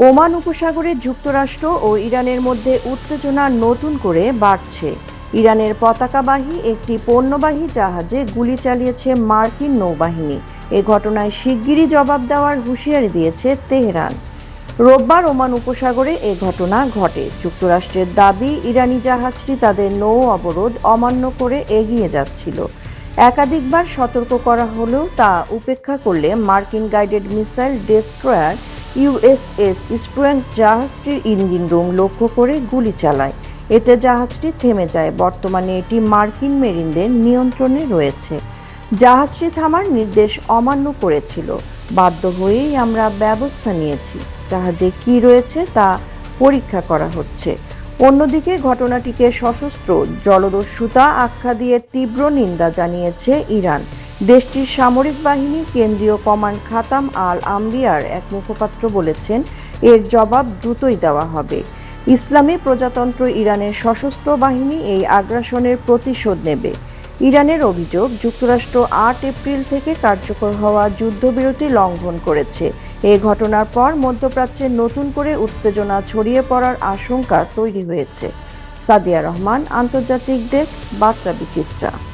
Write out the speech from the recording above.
Oman উপসাগরে যুক্তরাষ্ট্র ও ইরানের মধ্যে উত্তেজনা নতুন করে বাড়ছে। ইরানের পতাকাবাহী একটি পণ্যবাহী জাহাজে গুলি চালিয়েছে মার্কিন নৌবাহিনী। এ ঘটনায় শিগগিরই জবাব দেওয়ার হুঁশিয়ারি দিয়েছে তেহরান। রোববার ওমান উপসাগরে এ ঘটনা ঘটে। যুক্তরাষ্ট্রের দাবি, ইরানি জাহাজটি তাদের নৌ অবরোধ অমান্য করে এগিয়ে যাচ্ছিল। একাধিকবার সতর্ক করা হলেও তা উপেক্ষা করলে মার্কিন guided missile destroyer USS Spruance জাহাজটির ইঞ্জিন রুম লক্ষ্য করে গুলি চালায়। এতে জাহাজটি থেমে যায়। বর্তমানে এটি মার্কিন মেরিনদের নিয়ন্ত্রণে রয়েছে। জাহাজটি থামার নির্দেশ অমান্য করেছিল। বাধ্য হয়েই আমরা ব্যবস্থা নিয়েছি। জাহাজে কি রয়েছে তা পরীক্ষা করা হচ্ছে। অন্যদিকে ঘটনাটিকে সশস্ত্র জলদস্যুতা আখ্যা দিয়ে তীব্র নিন্দা জানিয়েছে ইরান। দেশটির সামরিক বাহিনীর কেন্দ্রীয় কমান্ড খাতাম আল আম্বিয়ার এক মুখপাত্র বলেছেন, এর জবাব দ্রুতই দেওয়া হবে। ইসলামী প্রজাতন্ত্র ইরানের সশস্ত্র বাহিনী এই আগ্রাসনের প্রতিশোধ নেবে। ইরানের অভিযোগ, যুক্তরাষ্ট্র ৮ এপ্রিল থেকে কার্যকর হওয়া যুদ্ধবিরতি লঙ্ঘন করেছে। এই ঘটনার পর মধ্যপ্রাচ্যে নতুন করে উত্তেজনা ছড়িয়ে পড়ার আশঙ্কা তৈরি হয়েছে। সাদিয়া রহমান, আন্তর্জাতিক ডেস্ক, বার্তা বিচিত্রা।